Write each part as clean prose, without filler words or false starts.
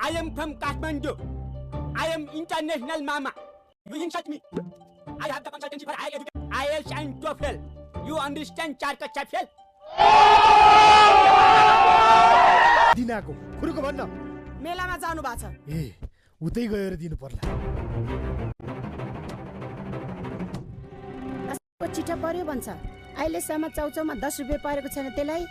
I am from Kathmandu. I am international mama. You insult me. I have the consultancy for higher education. IELTS and TOEFL. You understand Charka Chapel? दिनाको खुरुको भन्न मेलामा जानु भएको छ ए उतै गएर दिनु पर्ला चिठा पर्यो भन्छ अहिलेसम्म चाउचाउमा 10 रुपैयाँ परेको छैन त्यसलाई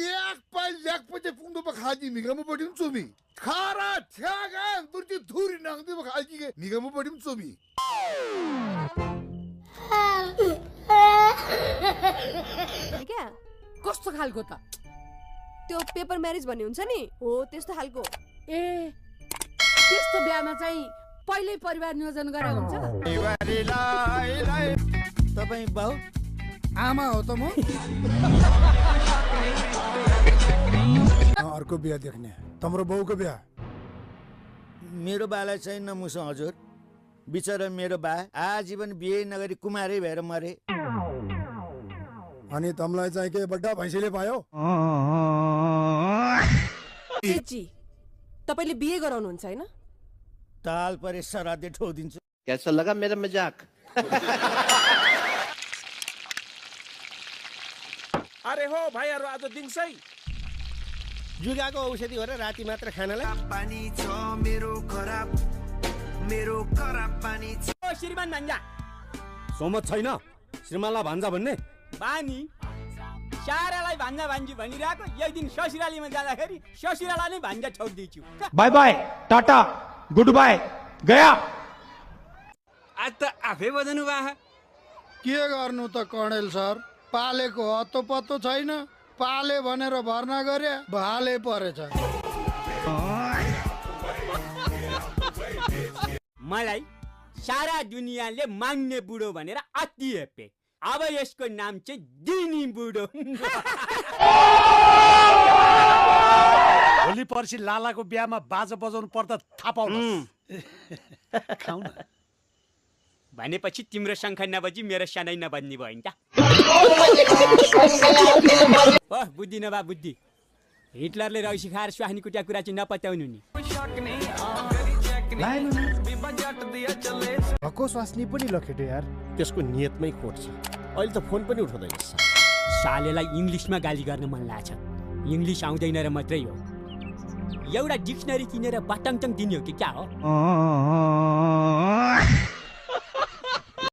एक पाइल ल्याक पछि पुग्नु बखाजी मिगमु पडिम चुमी खारा छ्यागा दुर्ति धुरी नङदि बखाजी के मिगमु पडिम चुमी क्या कस्तो खालको त त्यो पेपर म्यारेज भन्ने हुन्छ नि हो त्यस्तो खालको ए त्यस्तो बिहामा चाहिँ पहिल्यै परिवार नियोजन गरेर हुन्छ तपाई बाउ आमा हो त म अर्को बिहा देख्ने तम्रो बाउको बिहा मेरो बालाई चाहिँ नमुसो हजुर बिचरा मेरो बा आजीवन बिहे नगरी कुमारै भएर मरे अनि तमलाई चाहिँ के बड्डा भैँसीले पायो जी तपाईले बिहे गराउनुहुन्छ हैन ताल परे सरादे ठोदिन्छु कैसा लगा मेरा मजाक अरे हो भाइहरु आज दिन्छै जुगाको औषधि हो र राति मात्र खानलाई पानी छ मेरो खराब पानी छ ओ श्रीमान भान्जा सोमत छैन श्रीमानलाई भान्जा भन्ने बानी सारालाई भान्जा भान्जी भनिरहेको एक दिन ससुरालीमा जाँदाखेरि ससुरालाई नै भान्जा ठोक्दैछु bye bye tata goodbye गया आज त आफै बजाउनु भा के गर्नु त कर्णेल सर पालेको हत्तो पत्तो छैन पाले भनेर भर्ना गरे भाले परेछ मलाई सारा दुनियाँले मान्ने बुढो भनेर अति हेपे अब यसको नाम चाहिँ दिनी बुढो भोलि पर्सि लालाको बिहामा बाजा बजाउनु पर्दा थाहा पाउनु खाउन भनेपछि तिम्रो शङ्ख नबजी मेरो सानै नबज्ने भयो नि त बुद्धि नभए बुद्धि हिटलरले रौसी खाएर स्वाहानी कुट्या कुरा चाहिँ नपत्याउनु नि भक्को स्वास्नी पनि लखेट्यो यार त्यसको नियतमै खोट छ अहिले त फोन पनि उठाउँदैन सालेलाई इङ्ग्लिसमा गाली गर्न मन लाग्छ इङ्ग्लिस आउँदैन र मात्रै हो एउटा डिक्सनरी किनेर बाटङटङ दिने हो कि क्या हो